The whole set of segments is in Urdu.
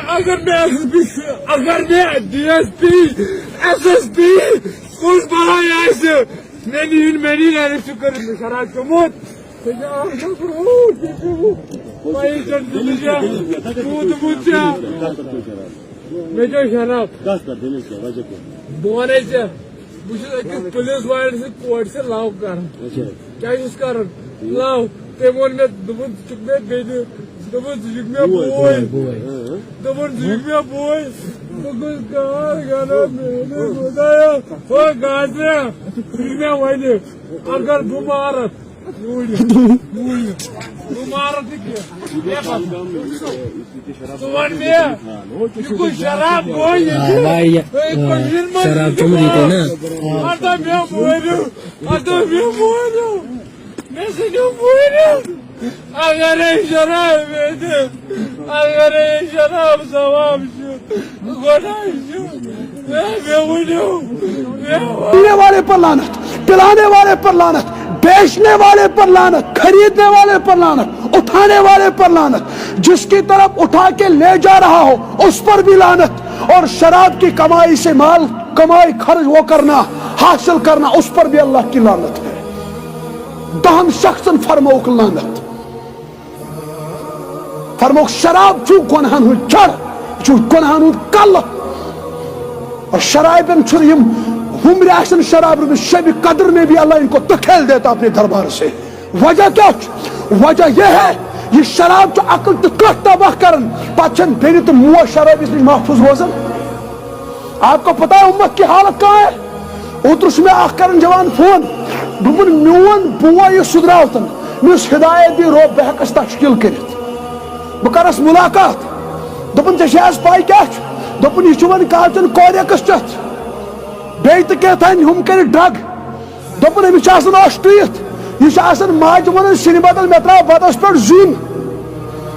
اگر میں DSP SSP پولیس بڑھائی آئے میری لینے شکر شراب چموت میں شراب بہت أکس پولیس والن سی کور سے لو کر کیا کر لو تم وون مے دپن ژٕ چھُکھ مےٚ بیٚنہِ دوٚپُن ژٕ چھُکھ مےٚ بوے دوٚپُن ژٕ چھُکھ مےٚ بوے بہٕ گوٚژھ کار کران میٛانہِ خۄدایا ہو گژھ مےٚ ژٕ چھُکھ مےٚ وَنہِ اگر بہٕ مارتھ بہٕ مارتھ نہٕ کینٛہہ ژٕ وَن مےٚ یہِ کُس شراب گوٚو ییٚتہِ کٔشیٖرِ منٛز ہتا مےٚ مٲرِو مےٚ ژھٕنِو مٲرِتھ اگرے شراب میٖدِ اگرے شراب ثواب چھُ گۄڈَے چھُ مےٚ ؤنِو پینے والے پر لعنت پلانے والے پر لعنت بیچنے والے پر لعنت خریدنے والے پر لعنت اٹھانے والے پر لعنت جس کی طرف اٹھا کے لے جا رہا ہو اس پر بھی لعنت اور شراب کی کمائی سے مال کمائی خرچ وہ کرنا حاصل کرنا اس پر بھی اللہ کی لعنت ہے دہن شخصن فرموک لعنت فرموک شراب چھو گناہن ہن جڑ چھو گناہن ہن کل اور شرابن چھو ہمر آسن شراب شب قدر میں بھی اللہ ان کو تکھیل دیتا اپنے دربار سے وجہ کیا وجہ یہ ہے یہ شراب جو عقل تو کٹ تباہ کرن پچھن بیری تو موہ شراب اس لیے محفوظ روزن آپ کو پتا ہے امت کی حالت کہاں ہے اوترس میں آخ کرن جوان فون دپن میون بوا یہ سدراوتن مس ہدایت دی رو بہکس تشکیل کرت بکرس ملاقات دپن ژےٚ پاے کیا دپن یہ ون کالچن کوریکس چتھ بیت کیتھان ہم کر ڈرگ دپن امس ٹویت یہ ماجہ ون سن بدل مے ترا بتس پہ زون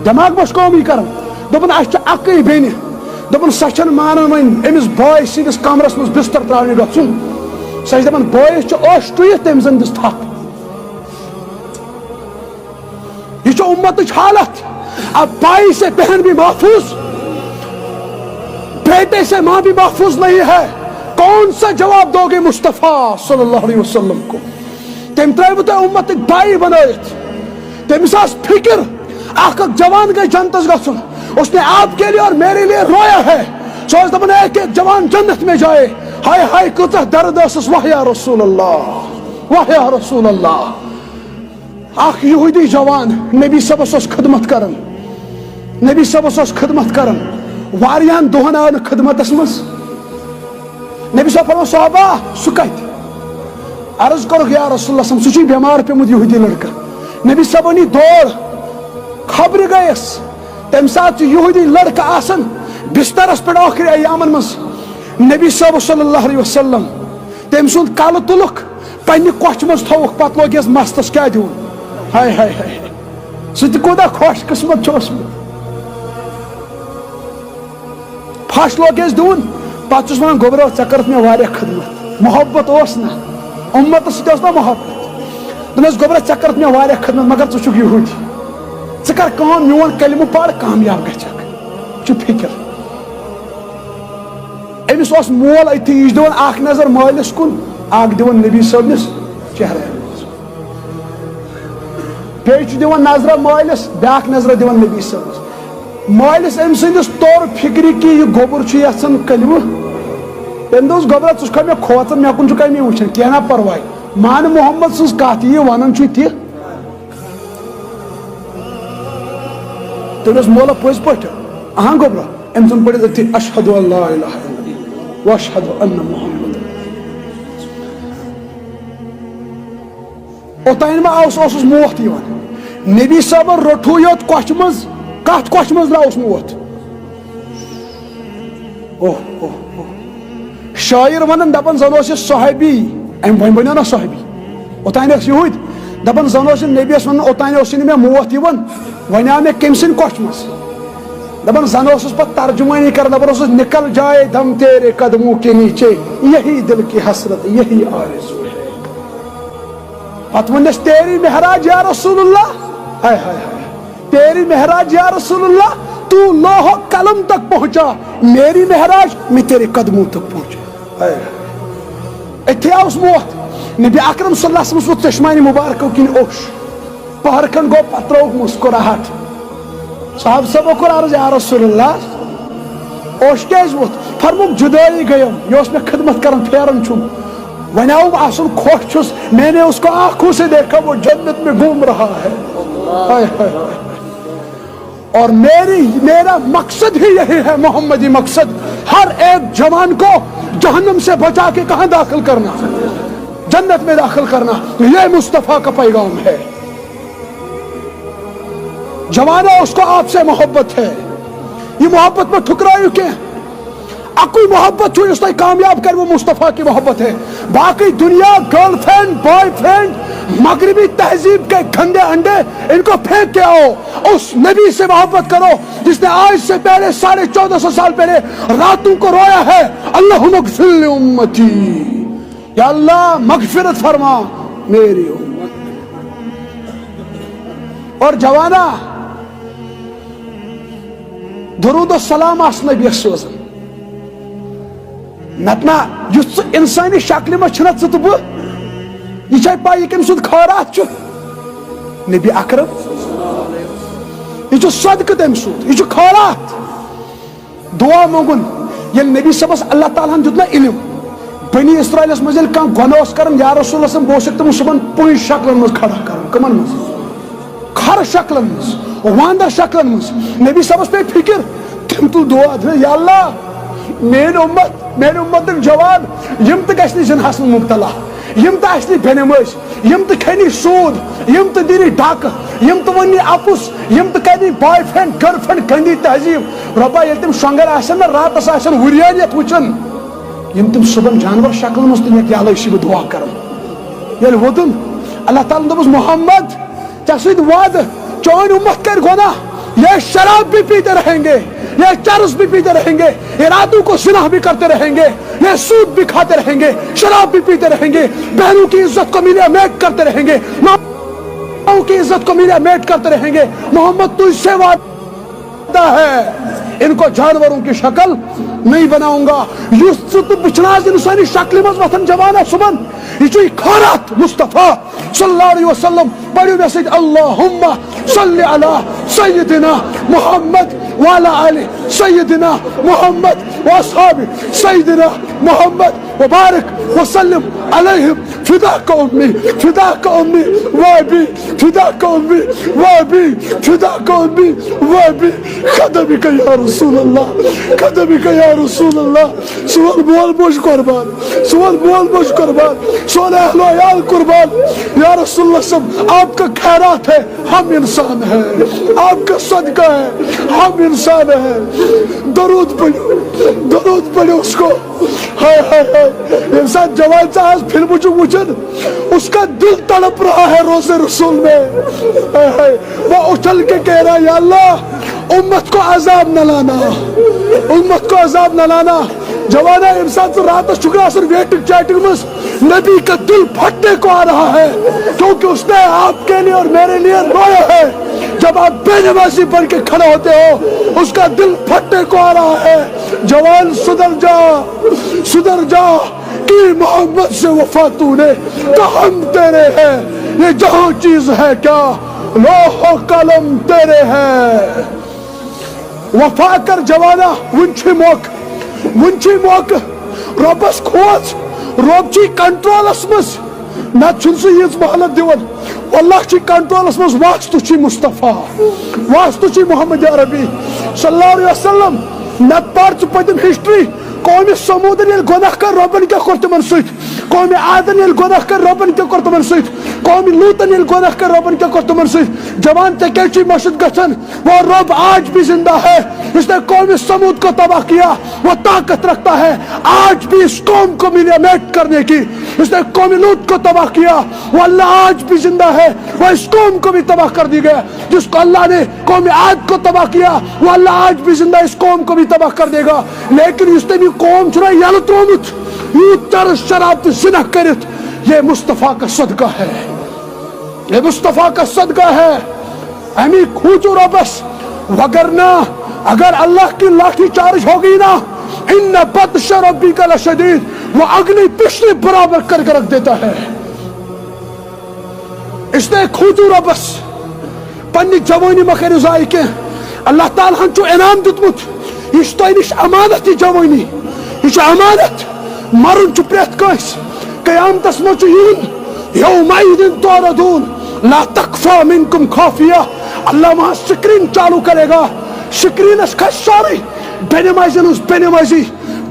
دماغ مس قومی کران دپن اس اکی بین دپن سہ مانان ون امس بٲیِس سندس کمرس مز بستر تراونہِ گژھُن سہ دپان بٲیِس ٹویت تم زن دس تھپ یہ امت حالت اب بھائی سے بہن بھی محفوظ بیٹے سے ماں بھی محفوظ نہیں ہے کون سا جواب دو گے مصطفیٰ صلی اللہ علیہ وسلم کو تم ترائیو تو امت بھائی بنائیت تمس فکر اخ جوان گئی جنتس گھن اس نے آپ کے لیے اور میرے لیے رویا ہے سوچ دپن ایک ایک جوان جنت میں جائے ہائے ہائے کتہ درد ٲسٕس واہ یا رسول اللہ واہ یا رسول اللہ اخ یہودی جوان نبی صبس خدمت کرن نبی صبس خدمت کرن واریاہن دہن آو خدمتس مز نبی صاحب فرمو صحابہ سہ کت عرض کرو یا رسول اللہ سہ بیمار پیمت یہودی لڑکہ نبی صاحب نی دور خبر گیس تم سات یہودی لڑکہ آسن بسترس پہ آخری ایامن مز نبی صاحب صلی اللہ علیہ وسلم تم سند کل تلک پنہ کچھ مز تھوک پتہ لوگس مستس کیا دون ہائے ہائے ہائے سہ کوتاہ خوش قسمت پھش لوگس دون پتہ ون گوبرو ژے کرت مے واریاہ خدمت محبت اوس نا امت ستھ نا محبت دپس گوبرو ژے کرت مے واریاہ خدمت مگر ژٕ چھُکھ یہودی ژٕ کر کٲم میون کلمہٕ پڑ کامیاب گژھکھ چھُ فکر امس اوس مول اتھی یہ دِوان اکھ نظر مٲلِس کُن اکھ دِوان نبی صٲبنِس چہرس بیٚیہِ چھُ دِوان نظرہ مٲلِس بیاکھ نظرہ دِوان نبی صٲبس مٲلِس أمۍ سٕنٛدِس طور فکرِ کہ یہ گوبر چھُ یژھان کلمہٕ تٔمۍ دوٚپُس گوبرا ژٕ چھُکھا مےٚ کھوژان مےٚ کُن چھُکھا مےٚ وٕچھان کینٛہہ نہ پرواے مان محمد سٕنٛز کتھ یہِ ونان چھُ تہِ تٔمۍ اوس مولا پٔزۍ پٲٹھۍ اہاں گوبرا أمۍ ژھُن پٔرِتھ أتھی اشہدُ ان لا الہ الا اللہ واشہدُ ان محمد اوتانۍ ما اوسُس موت یِوان نبی صٲبن روٚٹھوٗ یوت کۄچھِ منٛز کتھ کۄچھِ منٛز درٛاوُس موت اوہ اوہ اوہ شاعر ونان دپان زن اوس یہِ صحابی أمۍ وۄنۍ بنیو نا صحابی اوتانۍ ٲسۍ یہودۍ دپان زن اوس یہِ نبی یس ونان اوتانۍ اوسُے نہٕ مےٚ موت یِوان وۄنۍ آو مےٚ کٔمۍ سٕنٛدِ کۄچھِ منٛز دپان زن پہ ترجمانی کر دپان نکل جائے دم تیرے قدموں کے نیچے یہی دل کی حسرت یہی آرزو ہے. پتہ ونس تیری مہراج یا رسول اللہ ہائے ہائے ہائے تیری مہراج یا رسول اللہ تو لوح قلم تک پہنچا میری مہراج میں تیرے قدموں تک پہنچا. اتھے آس موت نبی اکرم صلی اللہ علیہ وسلم چشمانی مبارکوں کن اوش پہرکن گو پترو مسکراہٹ. صاحب سب کو عرض یا رسول اللہ اوش کیز ووت فرموک جدائی گیم یہ اس میں خدمت کرن پھیرن چھم ونیاؤ آسن خوش چھس میں نے اس کو آنکھوں سے دیکھا وہ جنت میں گھوم رہا ہے. اور میرا مقصد ہی یہی ہے محمدی مقصد ہر ایک جوان کو جہنم سے بچا کے کہاں داخل کرنا جنت میں داخل کرنا. یہ مصطفیٰ کا پیغام ہے. جوانوں اس کو آپ سے محبت ہے یہ محبت میں ٹھکرائیو کہ اکوئی محبت چھو اس نے کامیاب کر وہ مصطفیٰ کی محبت ہے. باقی دنیا گرل فرینڈ بوائے فرینڈ مغربی تہذیب کے گندے انڈے ان کو پھینک کے آؤ اس نبی سے محبت کرو جس نے آج سے پہلے 1450 سال پہلے راتوں کو رویا ہے اللہم اغفر لی امتی یا اللہ مغفرت فرما میری امت. اور جوانا درود و سلام آس نبی سوزن نتنا یس انسانی شکل میں چھنا ژٕ تہٕ بہٕ یہ چھے پائی کم سود خیرات چھو نبی اکرم یہ چھو صدقہ تم سود یہ چھو خیرات دعا مونگن یل نبی صبح اللہ تعالیٰ ہن دیتنا علم بنی اسرائیل اس مزل کان گناہ کرن یا رسول اللہ بہ اوسُکھ تِم صبحن پوئی شکلن مز کھڑا کرن کمن مز کھر شکلن مز واندر شکلن مز نبی صبح پہ فکر تم تو دعا دے یا اللہ میری امت جوان یم تہ گژھنہِ زِناہس منٛز مبتلا یم تہ آسنہِ بینمٲژ یم تہ کھنہِ سوٗد یم تہ دِنہِ ڈاکہٕ یم تہ ونہِ اپُز یم تہ کرِ بوائے فرینڈ گرل فرینڈ گندی تہذیب رۄبا ییٚلہِ تِم شۄنٛگان آسن نہ راتس آسن ہُریانیت وٕچھان یم تِم صبحن جانور شکلن منٛز تہِ یہِ اللہ چھِ بہٕ دعا کران ییٚلہِ ووتُن اللہ تعالیٰ دوٚپُس محمد ژےٚ سۭتۍ وعدٕ چون امت کر گناہ یہ شراب بھی پیتے رہیں گے یہ چرس بھی پیتے رہیں گے یہ راتوں کو زنا بھی کرتے رہیں گے یہ سود بھی کھاتے رہیں گے شراب بھی پیتے رہیں گے بہنوں کی عزت کو میرے میٹ کرتے رہیں گے ماں کی عزت کو میرے میٹ کرتے رہیں گے محمد تجھ سے وعدہ ہے ان کو جانوروں کی شکل نہیں بناؤں گا یوسف بچناز انسانی شکل مز وطن جوانا سبن یہ جو خیرات مصطفیٰ صلی اللہ علیہ وسلم بڑی مسجد اللہم صلی علی سیدنا محمد وعلی آل سیدنا محمد واصحاب سیدنا محمد وبارک وسلم علیہم فداک امی وابی فداک امی وابی فداک امی وابی قدمک یا رسول اللہ قدمک یا رسول اللہ سوال بول بوش قربان سوال بول بوش قربان سوال اہل و عیال قربان یا رسول اللہ سب آپ کا خیرات ہے ہم انسان ہیں آپ کا صدقہ ہے ہم انسان ہیں درود پڑھو اس کو ہائے ہائے ہائے انسان جوان سے آج فلم جو وچن اس کا دل تڑپ رہا ہے روز رسول میں وہ اچھل کے کہہ رہا ہے یا اللہ امت کو عذاب نہ لانا امت کو عذاب نہ لانا جوانا انسان سے رات شکر اثر ویٹنگ چیٹنگ میں نبی کا دل پھٹنے کو آ رہا ہے کیونکہ اس نے آپ کے لیے اور میرے لیے رویا ہے جب آپ بے نمازی بن کے کھڑے ہوتے ہو اس کا دل پھٹنے کو آ رہا ہے جوان سدھر جا کہ محمد سے وفا تو نے کہ ہم تیرے ہیں یہ جہاں چیز ہے کیا لوح و قلم تیرے ہیں وفا کر جوانا ونچی موقع ربس کھوز رب چی کنٹرولس مز نہ چھن سے یہ مہلت دیون واللہ چی کنٹرولس مز واسطو چی مصطفیٰ واسطو چی محمد عربی صلی اللہ علیہ وسلم نہ پارچ پتم ہسٹری قوم سمودن یل گناہ کر ربن کیا کر تمن سۭتۍ قوم عادن یل گناہ کر ربن کیا کر تمن سۭتۍ قوم لوطن یل گناہ کر ربن کیا کر تمن سۭتۍ جوان تے کیا چی مشد گژھن وہ رب آج بھی زندہ ہے اس نے قوم سمود کو تباہ کیا وہ طاقت رکھتا ہے آج بھی اس قوم کو ملیمیٹ کرنے کی اس نے قوم لوط کو تباہ کیا وہ اللہ آج بھی زندہ ہے وہ اس قوم کو بھی تباہ کر دی گیا جس کو اللہ نے قوم عاد کو تباہ کیا وہ اللہ آج بھی زندہ اس قوم کو بھی تباہ کر دے گا لیکن اس نے بھی قوم چھنا یل ترومت یوت چرس شراب تو زنا کرت یہ مصطفیٰ کا صدقہ ہے یہ مصطفیٰ کا صدقہ ہے امی کھوچو ربس وگرنہ اگر اللہ کی لاٹھی چارج ہوگی نا ان بطش ربک لشدید وہ اگلی پچھلی برابر کر کے رکھ دیتا ہے اس نے کھوچو ربس پنی جوانی مخیر ضائع کے اللہ تعالیٰ ہن چو انعام دتمت یہ تو نش امانت یہ جوانی یہ امانت مرن چو پریت کس قیامتس مچ یون یومئذ تعرضون لا تخفى منکم خافیہ اللہ وہاں سکرین چالو کرے گا سکرینس کھس سورے بے نمازین ہنز بے نمازی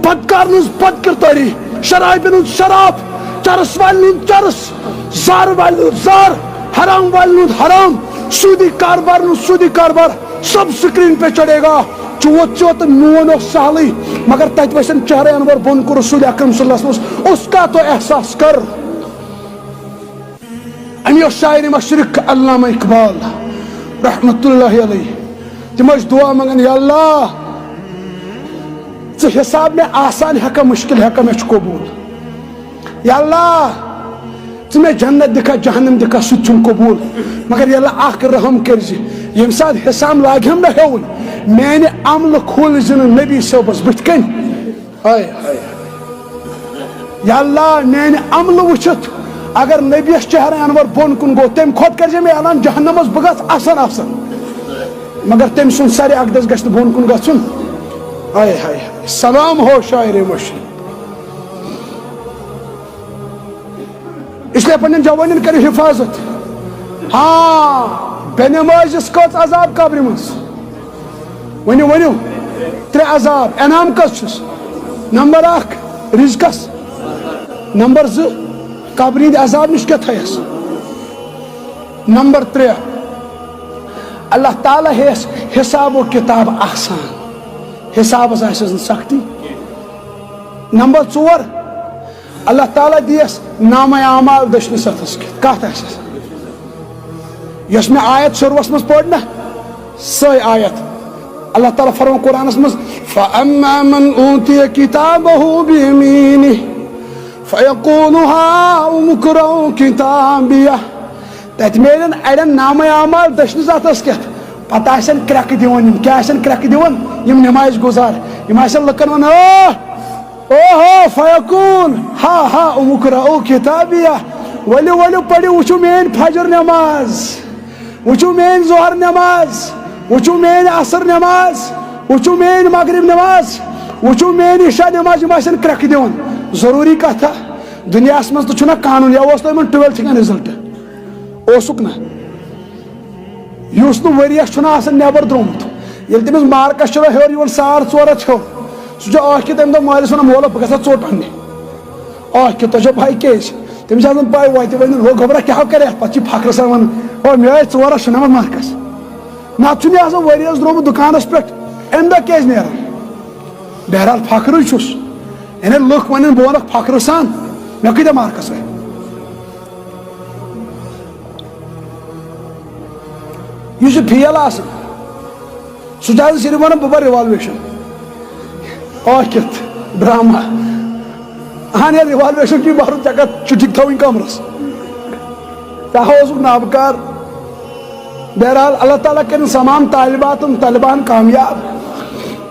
بدکارن ہنز بدکرداری شرابین ہنز شراب چرس والن ہنز چرس زار والن ہنز زار حرام والن ہنز حرام سودی کاربار ہنز سودی کاربار سب سکرین پہ چڑھے گا چوت چوت نون و سہلی مگر تت وسن چہرے انور بن کو رسول اکرم صلی اللہ علیہ وسلم اس کا تو احساس کر امی شاعر مشرق علامہ اقبال رحمت اللہ علیہ تم دعا منگن یا اللہ ژٕ حساب میں آسان ہیکا مشکل ہیکا میں قبول یا اللہ ژٕ میں جنت دکھا جہنم دکھا سُہ چھُنہٕ قبول مگر یا اللہ اکھ رحم کرزِ یم سات حساب لاگہم نہ ہیوٚن میانہِ عملہٕ کھوٗلزِ نہٕ نبی صٲبس بٕتھِ کَنۍ ہاے ہاے یا اللہ میانہِ عملہٕ وٕچھِتھ اگر نبیس چہرے انور بون کن گو تم کھوت کر میں اعلان جہنمس بہ گژھ آسان آسان مگر تم سن سارے اقدس گژھِ بون کن گژھن ہائے ہائے سلام ہو شاعر مشرق اس لیے پنن جوانن کرو حفاظت ہاں بے نمازس کت عذاب قبر مز ونیو ونیو ترے عذاب انعام کس چھس نمبر 1 رزقس نمبر 2 قبر ہند عذاب نش کیا تھیس نمبر 3 اللہ تعالیٰ ہیس حساب و کتاب آسان حسابس آسس سختی نمبر 4 اللہ تعالیٰ دیس نام اعمال دشن ستس کت آسس یس میں آیت شروعس مز پڑ نا سی آیت اللہ تعالیٰ فرمان قرآنس مز فَأَمَّا مَنْ أُوتِيَ كِتَابَهُ بِيَمِينِهِ فَيَقُولُ هَاؤُمُ اقْرَءُوا كِتَابِيَهْ تت میلن اڑین نام اعمال دشن ذاتس کت پتہ آسن کرک دِوان یم کیا آسن کرک دِوان یم نماز گزار یم آسن لکن ون اوہو فیقول ہا ہا اقرؤوا کتابیہ ولو ولو پڑھو وچھو مین فجر نماز وچھو مین ظہر نماز وچھو مین عصر نماز وچھو مین مغرب نماز وچھو مین عشاء نماز یم آسن کرک دِوان ضروری کتھا دنیا مز تو چھنا قانون یا اوس تمن 12th کا رزلٹ اوسک نا یس نو ورس آسان نبر درمت یل تمس مارکس چلو ہور یون 4.5 ہو سہ اخ تمہ دہ مالس ونان مولا بہ گژھا ژوٚٹ اننہِ اخ تۄہہِ پاے کیٛازِ تٔمِس آسان پاے وتہِ ونن ہو خبرا کیٛاہ کرِ پتہٕ چھِ فخر سان ونان او مےٚ ٲسۍ 4.5 مارکس نتہٕ چھُنہٕ آسان ؤریس درٛومُت دُکانس پٮ۪ٹھ امہِ دۄہ کیٛازِ نیران بہرحال فخرٕے چھُس یعنی لُکھ ونن بہٕ ونکھ فخر سان مےٚ کۭتیاہ مارکس آیہِ یہ فیل آسان سہ صرف ونان بہ ریوالویشن کت ڈرامہ اہن یل ریوالویشن کی بہر ژےٚ کتھ چھُٹھِک تھاوٕنۍ کمرس ژےٚ اوسُکھ نابکار بہرحال اللہ تعالیٰ کرن تمام طالبان کامیاب